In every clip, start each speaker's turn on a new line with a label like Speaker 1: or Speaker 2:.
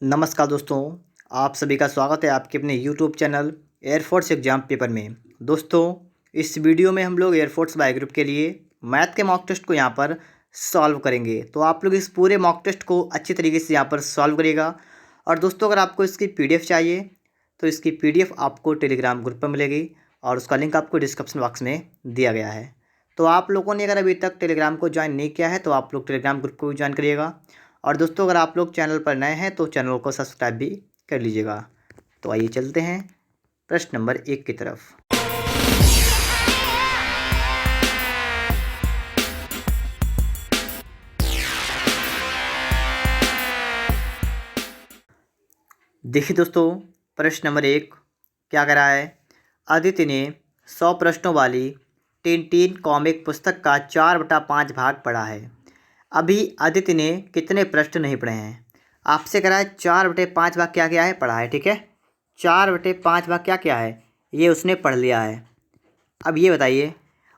Speaker 1: नमस्कार दोस्तों, आप सभी का स्वागत है आपके अपने YouTube channel air force exam paper में। दोस्तों, इस वीडियो में हम लोग एयरफोर्स बाय ग्रुप के लिए मैथ के मॉक टेस्ट को यहाँ पर सॉल्व करेंगे। तो आप लोग इस पूरे मॉक टेस्ट को अच्छी तरीके से यहाँ पर सॉल्व करिएगा। और दोस्तों, अगर आपको इसकी पीडीएफ चाहिए तो इसकी पीडीएफ आपको टेलीग्राम ग्रुप पर मिलेगी और उसका लिंक आपको डिस्क्रिप्शन बॉक्स में दिया गया है। तो आप लोगों ने अगर अभी तक टेलीग्राम को ज्वाइन नहीं किया है तो आप लोग टेलीग्राम ग्रुप को भी ज्वाइन करिएगा। और दोस्तों, अगर आप लोग चैनल पर नए हैं तो चैनल को सब्सक्राइब भी कर लीजिएगा। तो आइए चलते हैं प्रश्न नंबर 1 की तरफ। देखिए दोस्तों, प्रश्न नंबर 1 क्या कह रहा है। आदित्य ने 100 प्रश्नों वाली टिनटिन कॉमिक पुस्तक का 4/5 भाग पढ़ा है। अभी आदित्य ने कितने प्रश्न नहीं पढ़े हैं। आपसे कह रहा है 4/5 भाग क्या क्या है पढ़ा है। ठीक है, 4/5 भाग क्या क्या है ये उसने पढ़ लिया है। अब ये बताइए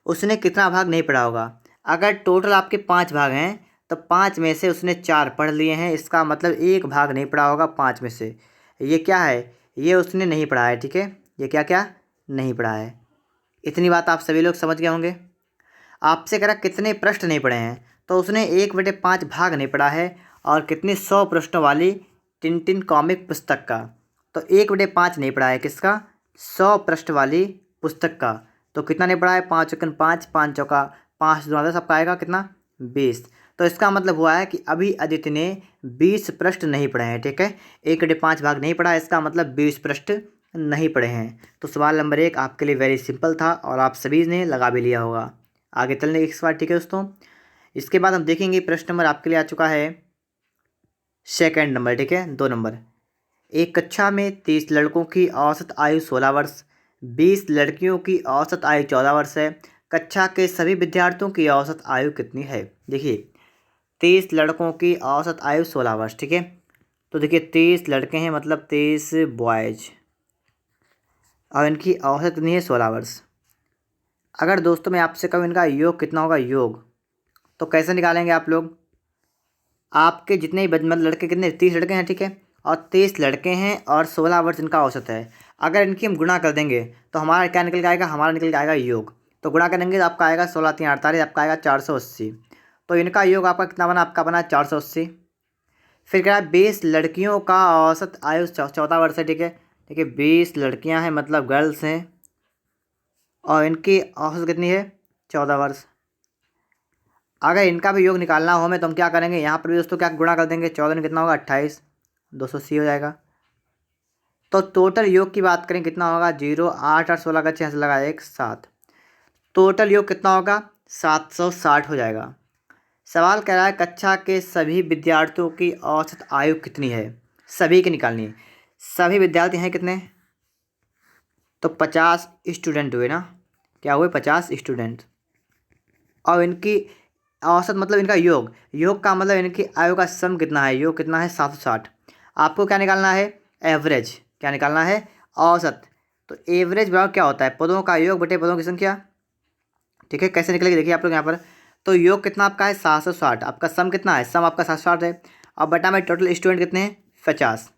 Speaker 1: उसने कितना भाग नहीं पढ़ा होगा। अगर टोटल आपके 5 भाग हैं तो 5 में से उसने 4 पढ़ लिए हैं, इसका मतलब 1 भाग नहीं पढ़ा होगा 5 में से। ये क्या है, ये उसने नहीं पढ़ा है। ठीक है, ये क्या क्या नहीं पढ़ा है। इतनी बात आप सभी लोग समझ गए होंगे। आपसे कह रहा कितने प्रश्न नहीं पढ़े हैं, तो उसने 1/5 भाग नहीं पढ़ा है और कितनी 100 प्रश्नों वाली टिनटिन कॉमिक पुस्तक का। तो 1/5 नहीं पढ़ा है किसका, 100 प्रश्न वाली पुस्तक का। तो कितना नहीं पढ़ा है, 5×5, 5 चौका 5 दूना 10, सबका आएगा कितना 20। तो इसका मतलब हुआ है कि अभी आदित्य ने 20 प्रश्न नहीं पढ़े हैं। ठीक है, 1/5 भाग नहीं पढ़ा है, इसका मतलब 20 प्रश्न नहीं पढ़े हैं। तो सवाल नंबर 1 आपके लिए वेरी सिंपल था और आप सभी ने लगा भी लिया होगा। आगे चलने के बाद ठीक है दोस्तों, इसके बाद हम देखेंगे प्रश्न नंबर आपके लिए आ चुका है सेकंड नंबर। ठीक है, 2 नंबर। एक कक्षा में 30 लड़कों की औसत आयु 16 वर्ष, 20 लड़कियों की औसत आयु 14 वर्ष है। कक्षा के सभी विद्यार्थियों की औसत आयु कितनी है। देखिए 30 लड़कों की औसत आयु 16 वर्ष। ठीक है, तो देखिए 30 लड़के हैं मतलब 30 बॉयज और इनकी औसत कितनी है 16 वर्ष। अगर दोस्तों मैं आपसे कहूँ इनका योग कितना होगा, योग तो कैसे निकालेंगे आप लोग। आपके जितने भी मतलब लड़के कितने 30 लड़के हैं। ठीक है, और 30 लड़के हैं और 16 वर्ष इनका औसत है। अगर इनकी हम गुणा कर देंगे तो हमारा क्या निकल के आएगा, हमारा निकल के आएगा योग। तो गुणा करेंगे तो आपका आएगा 16×3=48, आपका आएगा 480। तो इनका योग आपका कितना बना, आपका बना 480। फिर क्या है, 20 लड़कियों का औसत आयु 14 वर्ष है। ठीक है, देखिए 20 लड़कियां हैं मतलब गर्ल्स हैं और इनकी औसत कितनी है 14 वर्ष। अगर इनका भी योग निकालना हो हमें तो हम क्या करेंगे, यहाँ पर भी दोस्तों क्या गुणा कर देंगे, 14 में कितना होगा 28, 280 हो जाएगा। तो टोटल योग की बात करें कितना होगा, 0 8 8 16 का 6 से लगा 1 7। टोटल योग कितना होगा 760 हो जाएगा। सवाल कह रहा है कक्षा के सभी विद्यार्थियों की औसत आयु कितनी है, सभी की निकालनी है। सभी विद्यार्थी हैं कितने, तो 50 स्टूडेंट हुए ना, क्या हुए 50 स्टूडेंट। और इनकी औसत मतलब इनका योग, योग का मतलब इनकी आयु का सम कितना है, योग कितना है 760। आपको क्या निकालना है, एवरेज। क्या निकालना है, औसत। तो एवरेज बराबर क्या होता है, पदों का योग बटे पदों की संख्या। ठीक है, कैसे निकलेगी देखिए आप लोग यहाँ पर। तो योग कितना आपका है 760, आपका सम कितना है, सम आपका 760 है। और बटा में टोटल स्टूडेंट कितने हैं 50।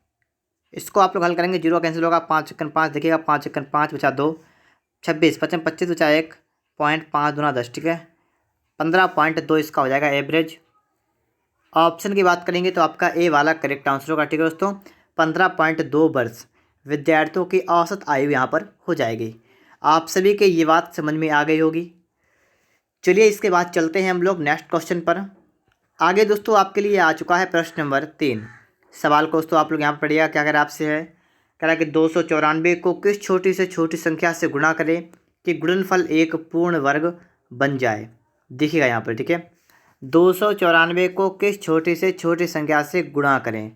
Speaker 1: इसको आप लोग हल करेंगे, 0 कैंसिल होगा, 5×5 देखिएगा, 5×5 बचा 2, 26 25 25 बचा 1, 0.5 दूना 10। ठीक है, 15.2 इसका हो जाएगा एवरेज। ऑप्शन की बात करेंगे तो आपका ए वाला करेक्ट आंसर होगा। ठीक है दोस्तों, 15.2 वर्ष विद्यार्थियों की औसत आयु यहाँ पर हो जाएगी। आप सभी के ये बात समझ में आ गई होगी। चलिए इसके बाद चलते हैं हम लोग नेक्स्ट क्वेश्चन पर। आगे दोस्तों आपके लिए आ चुका है प्रश्न नंबर 3। सवाल को दोस्तों आप लोग यहाँ पर पढ़िएगा, क्या कह रहा है आपसे है, कह रहा है कि 294 को किस छोटी से छोटी संख्या से गुणा करें कि गुणनफल एक पूर्ण वर्ग बन जाए। देखिएगा यहाँ पर। ठीक है, 294 को किस छोटी से छोटी संख्या से गुणा करें।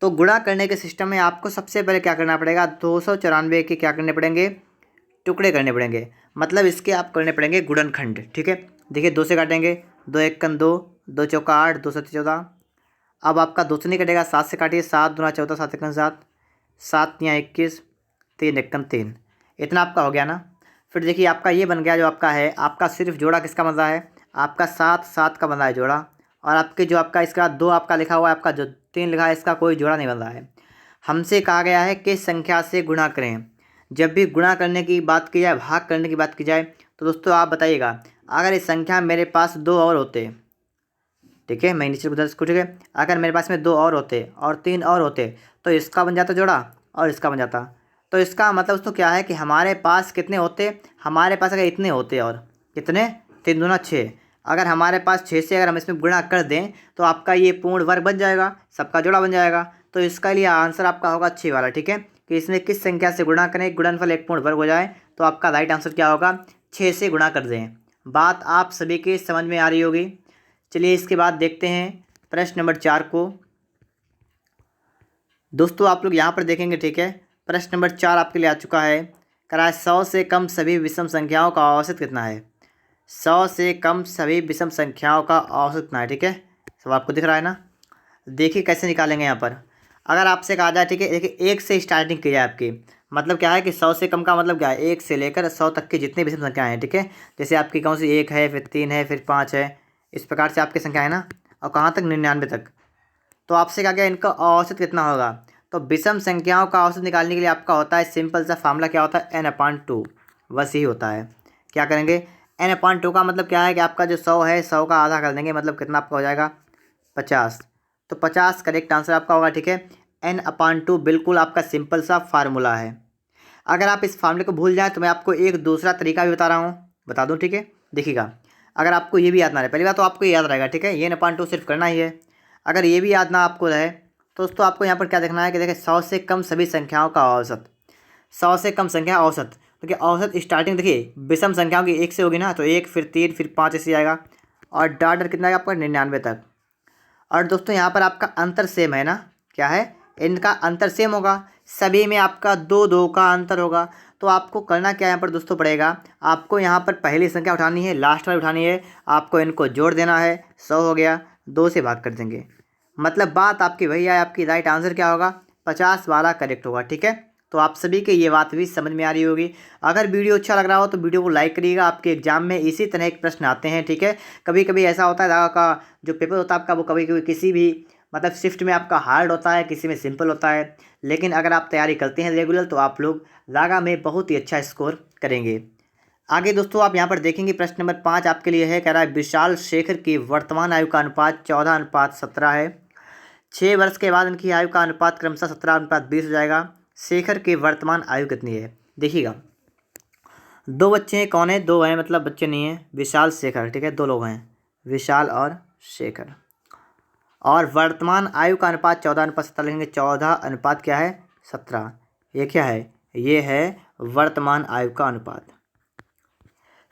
Speaker 1: तो गुणा करने के सिस्टम में आपको सबसे पहले क्या करना पड़ेगा, 294 के क्या करने पड़ेंगे, टुकड़े करने पड़ेंगे। मतलब इसके आप करने पड़ेंगे गुणनखंड। ठीक है, देखिए 2 से काटेंगे, 2 1 2, 2 चौका 8, 2 7 14। अब आपका 2 से नहीं कटेगा, 7 से काटिए, 7 दूना 14, 7 1 7, 7 यहाँ 21, 3 1 3। इतना आपका हो गया ना। फिर देखिए आपका ये बन गया जो आपका है, आपका सिर्फ जोड़ा किसका बन रहा है, आपका 7 7 का बन रहा है जोड़ा, और आपके जो आपका इसका 2 आपका लिखा हुआ है, आपका जो 3 लिखा है, इसका कोई जोड़ा नहीं बन रहा है। हमसे कहा गया है कि संख्या से गुणा करें। जब भी गुणा करने की बात की जाए, भाग करने की बात की जाए, तो दोस्तों आप बताइएगा, अगर इस संख्या में मेरे पास 2 और होते, ठीक है, मैं नीचे उधर ठीक है, अगर मेरे पास में 2 और होते और 3 और होते तो इसका बन जाता जोड़ा और इसका बन जाता। तो इसका मतलब दोस्तों क्या है कि हमारे पास कितने होते, हमारे पास अगर इतने होते और कितने, 3 दूना 6, अगर हमारे पास 6 से अगर हम इसमें गुणा कर दें तो आपका ये पूर्ण वर्ग बन जाएगा, सबका जोड़ा बन जाएगा। तो इसका लिए आंसर आपका होगा 6 वाला, ठीक है, कि इसमें किस संख्या से गुणा करें गुणनफल एक पूर्ण वर्ग हो जाए। तो आपका राइट आंसर क्या होगा, 6 से गुणा कर दें। बात आप सभी के समझ में आ रही होगी। चलिए इसके बाद देखते हैं प्रश्न नंबर 4 को। दोस्तों आप लोग यहाँ पर देखेंगे, ठीक है, प्रश्न नंबर 4 आपके लिए आ चुका है। कराए 100 से कम सभी विषम संख्याओं का औसत कितना है। 100 से कम सभी विषम संख्याओं का औसत कितना है, ठीक है, सब आपको दिख रहा है ना। देखिए कैसे निकालेंगे यहाँ पर। अगर आपसे कहा जाए, ठीक है, देखिए 1 से स्टार्टिंग की जाए आपकी, मतलब क्या है कि 100 से कम का मतलब क्या है, 1 से लेकर 100 तक की जितनी विषम संख्याएँ हैं, ठीक है, जैसे आपकी कौन सी 1 है, फिर 3 है, फिर 5 है, इस प्रकार से आपकी संख्या है ना, और कहाँ तक 99 तक। तो आपसे कहा गया इनका औसत कितना होगा। तो विषम संख्याओं का औसत निकालने के लिए आपका होता है सिंपल सा फार्मूला, क्या होता है, n/2, बस यही होता है। क्या करेंगे, n/2 का मतलब क्या है कि आपका जो 100 है, 100 का आधा कर देंगे, मतलब कितना आपका हो जाएगा, 50। तो 50 करेक्ट आंसर आपका होगा, ठीक है। n/2 बिल्कुल आपका सिंपल सा फार्मूला है। अगर आप इस फार्मूले को भूल जाएँ तो मैं आपको एक दूसरा तरीका भी बता रहा हूँ, बता दूँ, ठीक है, देखिएगा। अगर आपको ये भी याद ना रहे, पहली बात तो आपको ये याद रहेगा, ठीक है, ये n/2 सिर्फ करना ही है। अगर ये भी याद ना आपको रहे तो दोस्तों आपको यहाँ पर क्या देखना है कि देखिए 100 से कम सभी संख्याओं का औसत, 100 से कम संख्या औसत, तो क्या औसत स्टार्टिंग देखिए विषम संख्याओं की 1 से होगी ना, तो 1 फिर 3 फिर 5 ऐसे आएगा, और डाटर कितना आएगा आपका 99 तक। और दोस्तों यहाँ पर आपका अंतर सेम है ना, क्या है, इनका अंतर सेम होगा, सभी में आपका 2 का अंतर होगा। तो आपको करना क्या यहाँ पर दोस्तों पड़ेगा, आपको यहाँ पर पहली संख्या उठानी है, लास्ट वाली उठानी है, आपको इनको जोड़ देना है, 100 हो गया, 2 से भाग कर देंगे, मतलब बात आपकी वही है। आपकी राइट आंसर क्या होगा, 50 वाला करेक्ट होगा, ठीक है। तो आप सभी के ये बात भी समझ में आ रही होगी। अगर वीडियो अच्छा लग रहा हो तो वीडियो को लाइक करिएगा। आपके एग्जाम में इसी तरह के प्रश्न आते हैं, ठीक है। कभी कभी ऐसा होता है का जो पेपर होता है आपका, वो कभी कभी किसी भी मतलब शिफ्ट में आपका हार्ड होता है, किसी में सिंपल होता है, लेकिन अगर आप तैयारी करते हैं रेगुलर तो आप लोग लागा में बहुत ही अच्छा स्कोर करेंगे। आगे दोस्तों आप यहाँ पर देखेंगे प्रश्न नंबर 5 आपके लिए है, कह रहा है विशाल शेखर की वर्तमान आयु का अनुपात 14:17 है। 6 वर्ष के बाद इनकी आयु का अनुपात क्रमशः 17:20 हो जाएगा। शेखर की वर्तमान आयु कितनी है, देखिएगा। 2 बच्चे हैं, कौन है, 2 हैं, मतलब बच्चे नहीं हैं, विशाल शेखर, ठीक है, 2 लोग हैं, विशाल और शेखर। और वर्तमान आयु का अनुपात 14:17 लिखेंगे, 14 अनुपात क्या है, 17। ये क्या है, ये है वर्तमान आयु का अनुपात।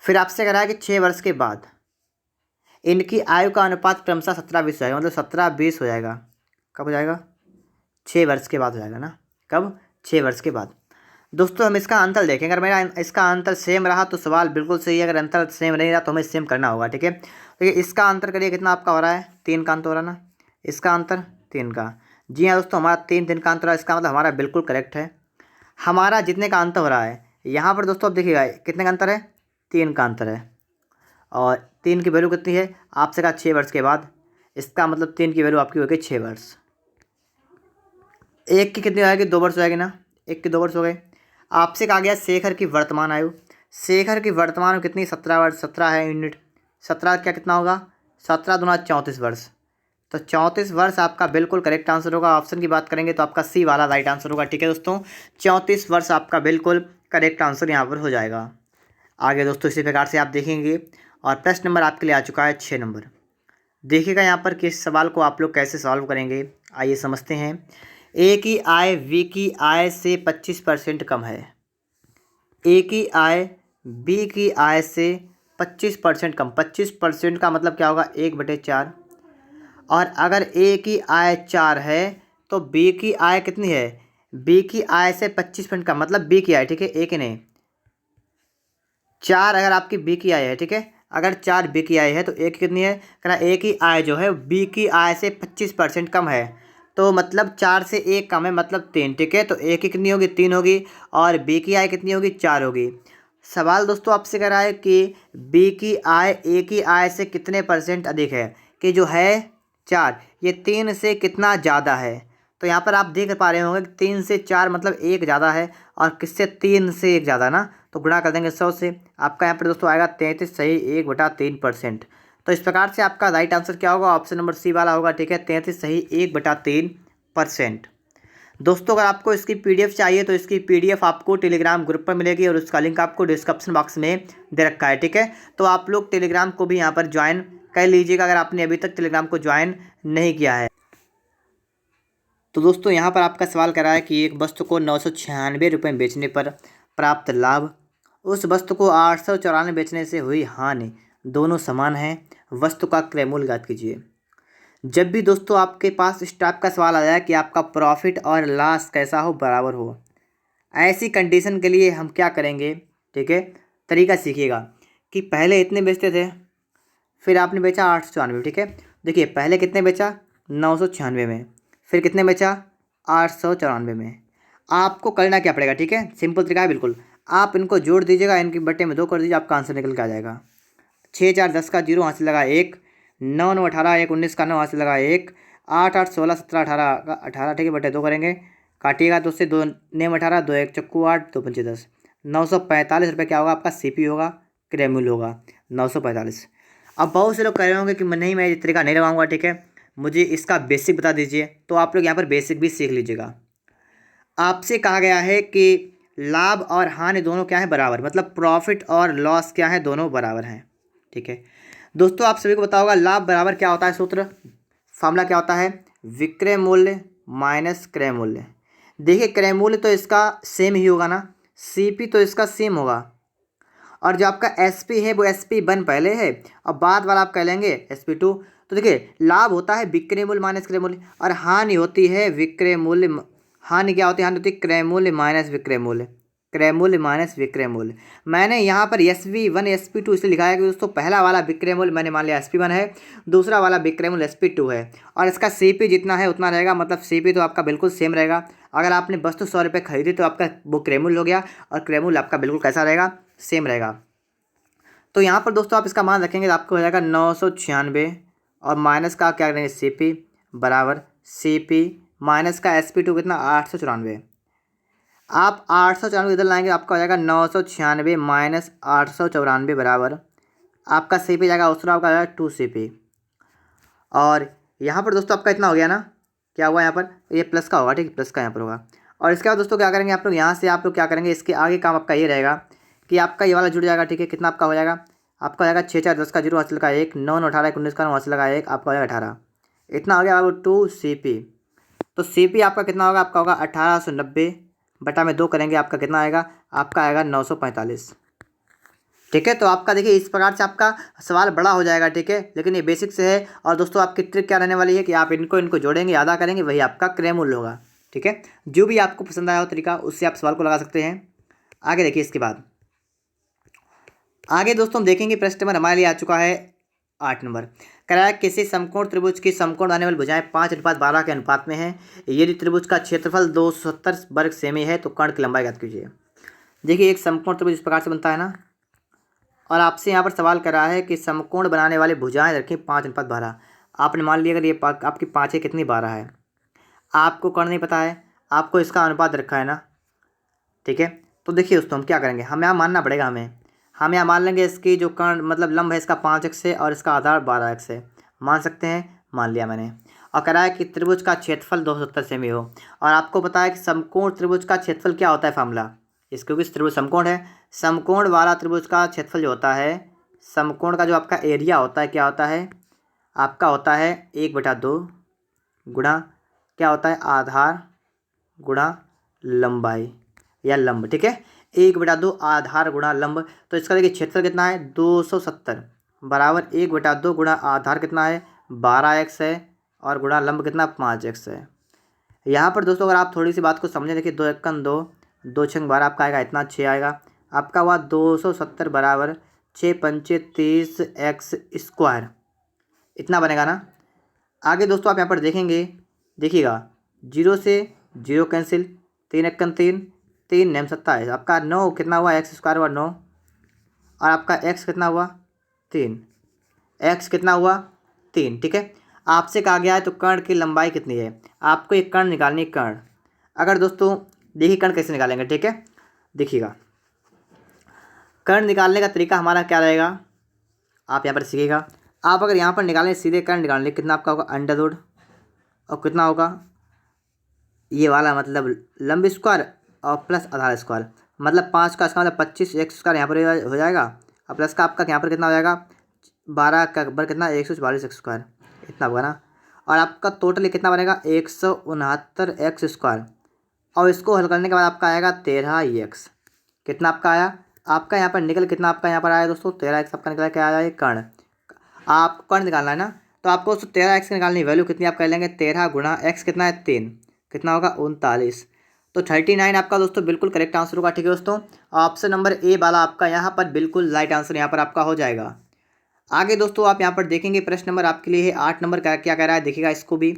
Speaker 1: फिर आपसे कह रहा है कि 6 वर्ष के बाद इनकी आयु का अनुपात क्रमशः 17:20 हो जाएगा, मतलब 17:20 हो जाएगा। कब हो जाएगा, 6 वर्ष के बाद हो जाएगा ना, कब, 6 वर्ष के बाद। दोस्तों हम इसका अंतर देखें, अगर मेरा इसका अंतर सेम रहा तो सवाल बिल्कुल सही है, अगर अंतर सेम नहीं रहा तो हमें सेम करना होगा, ठीक है। तो ये इसका अंतर करिए, कितना आपका हो रहा है, 3 का अंतर हो रहा है ना, इसका अंतर 3 का। जी हाँ दोस्तों, हमारा 3 का अंतर है, इसका मतलब हमारा बिल्कुल करेक्ट है। हमारा जितने का अंतर हो रहा है यहाँ पर दोस्तों, अब देखिएगा कितने का अंतर है, 3 का अंतर है, और 3 की वैल्यू कितनी है, आपसे कहा 6 वर्ष के बाद, इसका मतलब 3 की वैल्यू आपकी हो गई 6 वर्ष। 1 की कितनी हो जाएगी, 2 वर्ष हो जाएगी ना, 1 के 2 वर्ष हो गए। आपसे कहा गया शेखर की वर्तमान आयु, शेखर की वर्तमान आयु कितनी, 17 वर्ष, 17 है यूनिट, 17 क्या कितना होगा, 17 दूना 34 वर्ष। तो 34 वर्ष आपका बिल्कुल करेक्ट आंसर होगा। ऑप्शन की बात करेंगे तो आपका सी वाला राइट आंसर होगा, ठीक है दोस्तों, 34 वर्ष आपका बिल्कुल करेक्ट आंसर यहाँ पर हो जाएगा। आगे दोस्तों इसी प्रकार से आप देखेंगे, और प्रश्न नंबर आपके लिए आ चुका है 6 नंबर। देखिएगा यहाँ पर कि इस सवाल को आप लोग कैसे सॉल्व करेंगे, आइए समझते हैं। ए की आय बी की आय से 25% कम है। ए की आय बी की आय से 25% कम, 25% का मतलब क्या होगा, 1/4। और अगर ए की आय 4 है तो बी की आय कितनी है, बी की आय से 25% कम, मतलब बी की आय, ठीक है, ए की नहीं, 4 अगर आपकी बी की आय है, ठीक है, अगर 4 बी की आय है तो ए की कितनी है, कहना ए की आय जो है बी की आय से 25% कम है, तो मतलब 4 से ए कम है, मतलब 3, ठीक है। तो ए की कितनी होगी, 3 होगी, और बी की आय कितनी होगी, 4 होगी। सवाल दोस्तों आपसे कह रहा है कि बी की आय ए की आय से कितने % अधिक है, कि जो है 4 ये 3 से कितना ज़्यादा है। तो यहाँ पर आप देख पा रहे होंगे कि 3 से 4 मतलब 1 ज़्यादा है, और किससे 3 से 1 ज़्यादा ना, तो गुणा कर देंगे 100 से। आपका यहाँ पर दोस्तों आएगा 33 सही 1/3%। तो इस प्रकार से आपका राइट आंसर क्या होगा, ऑप्शन नंबर सी वाला होगा। ठीक है, 33 सही 1/3%। दोस्तों अगर आपको इसकी पीडीएफ चाहिए तो इसकी पीडीएफ आपको टेलीग्राम ग्रुप पर मिलेगी, और उसका लिंक आपको डिस्क्रिप्शन बॉक्स में दे रखा है। ठीक है, तो आप लोग टेलीग्राम को भी यहाँ पर ज्वाइन कर लीजिएगा अगर आपने अभी तक टेलीग्राम को ज्वाइन नहीं किया है। तो दोस्तों यहाँ पर आपका सवाल करा है कि एक वस्तु को 996 रुपये में बेचने पर प्राप्त लाभ, उस वस्तु को 894 बेचने से हुई हानि, दोनों समान हैं, वस्तु का क्रय मूल्य ज्ञात कीजिए। जब भी दोस्तों आपके पास इस टाइप का सवाल आ जाए कि आपका प्रॉफिट और लॉस कैसा हो, बराबर हो, ऐसी कंडीशन के लिए हम क्या करेंगे। ठीक है, तरीका सीखिएगा कि पहले इतने बेचते थे, फिर आपने बेचा 894। ठीक है, देखिए पहले कितने बेचा 996 में, फिर कितने बेचा 894 में। आपको करना क्या पड़ेगा, ठीक है, सिंपल तरीका है बिल्कुल। आप इनको जोड़ दीजिएगा, इनकी बट्टे में 2 कर दीजिए, आपका आंसर निकल के आ जाएगा। 6 4 10 का 0 हाथ से लगा 1, 9 9 18 1 19 का 9 हाथ से लगा 1, 8 8 16 17 18 का 18। ठीक है, बटे 2 करेंगे, काटिएगा 2 से, 2 नेम 18, 2 1 चक्कू 8, 2 पंचे 10। 945 रुपये क्या होगा आपका सीपी होगा, क्रय मूल्य होगा 945। अब बहुत से लोग कह रहे होंगे कि मैं नहीं, मैं ये तरीका नहीं लगाऊंगा। ठीक है, मुझे इसका बेसिक बता दीजिए। तो आप लोग यहाँ पर बेसिक भी सीख लीजिएगा। आपसे कहा गया है कि लाभ और हानि दोनों क्या है, बराबर, मतलब प्रॉफिट और लॉस क्या है, दोनों बराबर हैं। ठीक है दोस्तों, आप सभी को पता होगा लाभ बराबर क्या होता है, सूत्र फॉर्मूला क्या होता है, विक्रय मूल्य माइनस क्रय मूल्य। देखिए क्रय मूल्य तो इसका सेम ही होगा ना, सीपी तो इसका सेम होगा, और जो आपका एसपी है वो SP1 पहले है, और बाद वाला आप कह लेंगे SP2। तो देखिए लाभ होता है विक्रय मूल्य माइनस क्रय मूल्य, और हानि होती है विक्रय मूल्य, हानि क्या होती है, हानि होती है क्रय मूल्य माइनस विक्रय मूल्य, क्रय मूल्य माइनस विक्रय मूल्य। मैंने यहाँ पर SV1 SP2 इसलिए लिखा है कि दोस्तों पहला वाला विक्रय मूल्य मैंने मान लिया SP1 है, दूसरा वाला विक्रय मूल्य SP2 है, और इसका CP जितना है उतना रहेगा, मतलब CP तो आपका बिल्कुल सेम रहेगा। अगर आपने वस्तु 100 रुपये खरीदी तो आपका वो क्रय मूल्य हो गया, और क्रय मूल्य आपका बिल्कुल कैसा रहेगा, सेम रहेगा। तो यहाँ पर दोस्तों आप इसका मान रखेंगे तो आपको हो जाएगा 996, और माइनस का क्या करेंगे CP बराबर CP माइनस का SP2 कितना 894। आप 894 इधर लाएंगे, आपका हो जाएगा 996 माइनस 894 बराबर आपका CP जाएगा, उसका आपका जाएगा 2CP। और यहाँ पर दोस्तों आपका इतना हो गया ना, क्या हुआ यहाँ पर, ये प्लस का होगा, ठीक है, प्लस का यहाँ पर होगा। और इसके बाद दोस्तों क्या करेंगे आप लोग, यहाँ से आप लोग क्या करेंगे, इसके आगे काम आपका ये रहेगा कि आपका ये वाला जुड़ जाएगा। ठीक है, कितना आपका हो जाएगा, आपका हो जाएगा 6 4 10 का 0 हासिल का 1, 9 9 18 19 का 9 हासिल का 1, आपका हो जाएगा 18। इतना हो गया आपको 2CP। तो CP आपका कितना होगा, आपका होगा 1890 बटा में 2 करेंगे, आपका कितना आएगा, आपका आएगा 945। ठीक है, तो आपका देखिए इस प्रकार से आपका सवाल बड़ा हो जाएगा। ठीक है, लेकिन ये बेसिक से है। और दोस्तों आपकी ट्रिक क्या रहने वाली है कि आप इनको जोड़ेंगे, यादा करेंगे, वही आपका क्रय मूल्य होगा। ठीक है, जो भी आपको पसंद आया हो तरीका, उससे आप सवाल को लगा सकते हैं। आगे देखिए, इसके बाद आगे दोस्तों हम देखेंगे प्रश्न नंबर हमारे लिए आ चुका है 8 नंबर। कह रहा है किसी समकोण त्रिभुज की समकोण आने वाली भुजाएं 5:12 के अनुपात में है, यदि त्रिभुज का क्षेत्रफल 270 वर्ग सेमी है तो कर्ण की लंबाई ज्ञात कीजिए। देखिए एक समकोण त्रिभुज इस प्रकार से बनता है ना, और आपसे यहाँ पर सवाल कर रहा है कि समकोण बनाने वाली भुजाएं रखें 5:12। आपने मान लिया अगर ये आपकी 5 है, कितनी 12 है, आपको कर्ण नहीं पता है, आपको इसका अनुपात रखा है ना। ठीक है, तो देखिए दोस्तों हम क्या करेंगे, हम यहाँ मानना पड़ेगा, हम यहाँ मान लेंगे इसकी जो कर्ण मतलब लंब है इसका 5x है, और इसका आधार 12x है। मान सकते हैं, मान लिया मैंने। और कह रहा है कि त्रिभुज का क्षेत्रफल 270 सेमी हो, और आपको पता है कि समकोण त्रिभुज का क्षेत्रफल क्या होता है, फार्मूला इस, क्योंकि त्रिभुज समकोण है, समकोण वाला त्रिभुज का क्षेत्रफल जो होता है, समकोण का जो आपका एरिया होता है, क्या होता है, आपका होता है 1/2 गुणा क्या होता है, आधार गुणा लंबाई या लंब। ठीक है, 1/2 आधार गुणा लंब। तो इसका देखिए क्षेत्रफल कितना है 270 बराबर 1/2 गुणा आधार कितना है 12x है, और गुणा लंब कितना 5x है। यहाँ पर दोस्तों अगर आप थोड़ी सी बात को समझें, देखिए 2 1 2, 2 6 12 आपका आएगा इतना 6 आएगा, आपका हुआ 270 बराबर 6 पंचे 30x², इतना बनेगा ना। आगे दोस्तों आप यहाँ पर देखेंगे, देखिएगा 0 से 0 कैंसिल, 3 1 3, 3 नेम 27, आपका 9 कितना हुआ, x² हुआ 9, और आपका x कितना हुआ 3, x कितना हुआ 3, ठीक है। आपसे कहा गया है तो कर्ण की लंबाई कितनी है, आपको एक कर्ण निकालनी है, कर्ण। अगर दोस्तों देखिए कर्ण कैसे निकालेंगे, ठीक है, देखिएगा कर्ण निकालने का तरीका हमारा क्या रहेगा, आप यहाँ पर सीखिएगा। आप अगर यहाँ पर निकालें सीधे कर्ण निकालने, कितना आपका होगा अंडर रूट, और कितना होगा ये वाला मतलब लंब स्क्वायर और प्लस आधार स्क्वायर, मतलब 5 का इसका मतलब 25 एक्स स्क्वायर यहाँ पर हो जाएगा, और प्लस का आपका यहाँ पर कितना हो जाएगा 12 का बर कितना 144 एक्स स्क्वायर, इतना होगा ना। और आपका टोटल कितना बनेगा 169 एक्स स्क्वायर, और इसको हल करने के बाद आपका आएगा 13 एक्स। कितना आपका आया, आपका यहाँ पर निकल कितना आपका यहाँ पर आया दोस्तों 13 एक्स आपका निकला, क्या आया कर्ण। आपको कर्ण निकालना है ना, तो आपको दोस्तों 13 एक्स निकालनी वैल्यू कितनी आप कर लेंगे 13 गुणा एक्स कितना है 3, कितना होगा 39। तो 39 आपका दोस्तों बिल्कुल करेक्ट आंसर होगा, ठीक है दोस्तों। ऑप्शन नंबर ए वाला आपका यहाँ पर बिल्कुल राइट आंसर यहाँ पर आपका हो जाएगा। आगे दोस्तों आप यहाँ पर देखेंगे प्रश्न नंबर आपके लिए है 8 नंबर का, क्या कह रहा है देखिएगा, इसको भी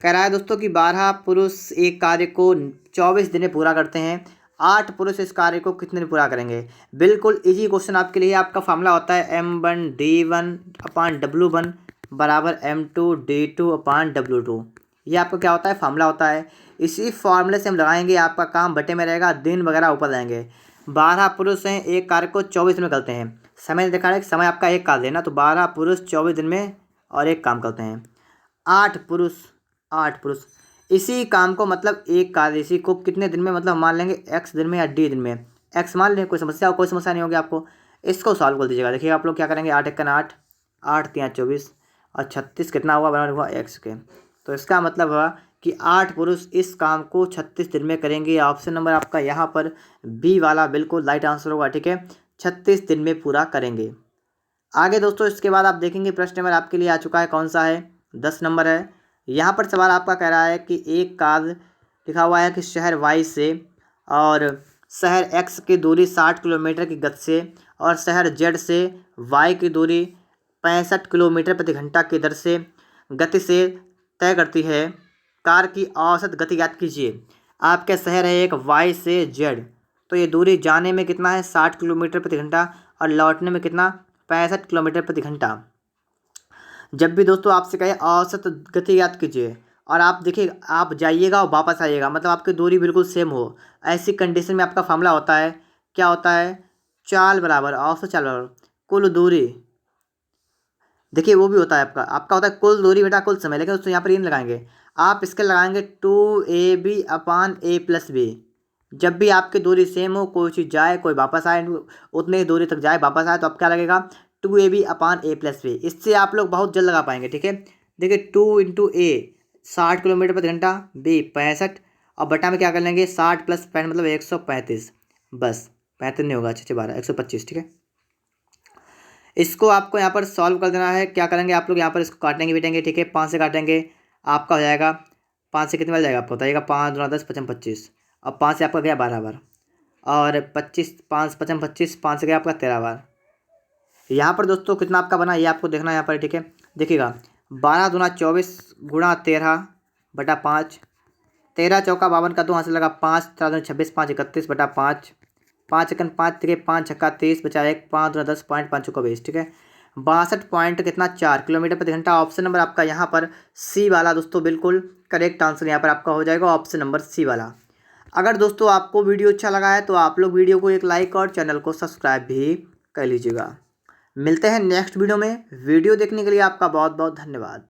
Speaker 1: कह रहा है दोस्तों कि 12 पुरुष एक कार्य को 24 दिन में पूरा करते हैं, 8 पुरुष इस कार्य को कितने दिन पूरा करेंगे। बिल्कुल इजी क्वेश्चन आपके लिए। आपका फॉर्मूला होता है M1D1/W1 बराबर M2D2/W2। ये आपका क्या होता है फार्मूला होता है, इसी फार्मूले से हम लगाएंगे, आपका काम बटे में रहेगा, दिन वगैरह ऊपर रहेंगे। 12 पुरुष हैं एक कार्य को 24 दिन में करते हैं, समय देखा है समय आपका एक कार्य है ना, तो 12 पुरुष 24 दिन में और एक काम करते हैं। 8 पुरुष इसी काम को मतलब एक कार्य इसी को कितने दिन में मतलब मान लेंगे x दिन में या d दिन में, x मान लें, कोई समस्या नहीं होगी आपको। इसको सॉल्व कर दीजिएगा, देखिए आप लोग क्या करेंगे 8 × 8 8 × 24 और 36 कितना हुआ बराबर हुआ x के। तो इसका मतलब हुआ कि 8 पुरुष इस काम को 36 दिन में करेंगे। ऑप्शन नंबर आपका यहाँ पर बी वाला बिल्कुल राइट आंसर होगा, ठीक है, 36 दिन में पूरा करेंगे। आगे दोस्तों इसके बाद आप देखेंगे प्रश्न नंबर आपके लिए आ चुका है, कौन सा है 10 नंबर है। यहाँ पर सवाल आपका कह रहा है कि एक कार्य लिखा हुआ है कि शहर वाई से और शहर एक्स की दूरी 60 किलोमीटर की गति से और शहर जेड से वाई की दूरी 65 किलोमीटर प्रति घंटा की दर से गति से तय करती है। कार की औसत गति ज्ञात कीजिए। आपके शहर है एक वाई से जेड, तो ये दूरी जाने में कितना है 60 किलोमीटर प्रति घंटा और लौटने में कितना 65 किलोमीटर प्रति घंटा। जब भी दोस्तों आपसे कहे औसत गति ज्ञात कीजिए और आप देखिए आप जाइएगा और वापस आइएगा, मतलब आपकी दूरी बिल्कुल सेम हो, ऐसी कंडीशन में आपका फार्मूला होता है, क्या होता है चाल बराबर औसत चाल बराबर कुल दूरी। देखिए वो भी होता है आपका होता है कुल दूरी बेटा कुल समय, लेकिन दोस्तों यहाँ पर ये लगाएंगे, आप इसके लगाएंगे 2AB/A+B। जब भी आपकी दूरी सेम हो, कोई चीज़ जाए कोई वापस आए, उतने ही दूरी तक जाए वापस आए, तो आप क्या लगेगा 2AB/A+B। इससे आप लोग बहुत जल्द लगा पाएंगे, ठीक है। देखिए 2 × A 60 किलोमीटर प्रति घंटा, B 65 और बटा में क्या कर लेंगे 60 + 65 मतलब 135, बस 35 नहीं होगा 6 12 125, ठीक है। इसको आपको यहाँ पर सॉल्व कर देना है। क्या करेंगे आप लोग यहाँ पर इसको काटेंगे बेटेंगे, ठीक है, 5 से काटेंगे, आपका हो जाएगा 5 से कितने मिल जाएगा आपको बताइएगा 5 × 2 = 10 5 × 25 और 5 से आपका गया 12 बार और 25 5 5 × 25 5 से गया आपका 13 बार। यहाँ पर दोस्तों कितना आपका बना ये आपको देखना है यहाँ पर, ठीक है। देखिएगा 12 दूना 24 गुणा 13 बटा 5, 13 चौका 52 का 2 हाथ से लगा 5 13 दूनी 26 5 31 बटा 5, 5 × 5 = 5 छक्का 30 बचा 1 5 दूना 10 पॉइंट 5 चौका 20, ठीक है। 62 पॉइंट कितना 4 किलोमीटर प्रति घंटा। ऑप्शन नंबर आपका यहाँ पर सी वाला दोस्तों बिल्कुल करेक्ट आंसर यहाँ पर आपका हो जाएगा, ऑप्शन नंबर सी वाला। अगर दोस्तों आपको वीडियो अच्छा लगा है तो आप लोग वीडियो को एक लाइक और चैनल को सब्सक्राइब भी कर लीजिएगा। मिलते हैं नेक्स्ट वीडियो में। वीडियो देखने के लिए आपका बहुत बहुत धन्यवाद।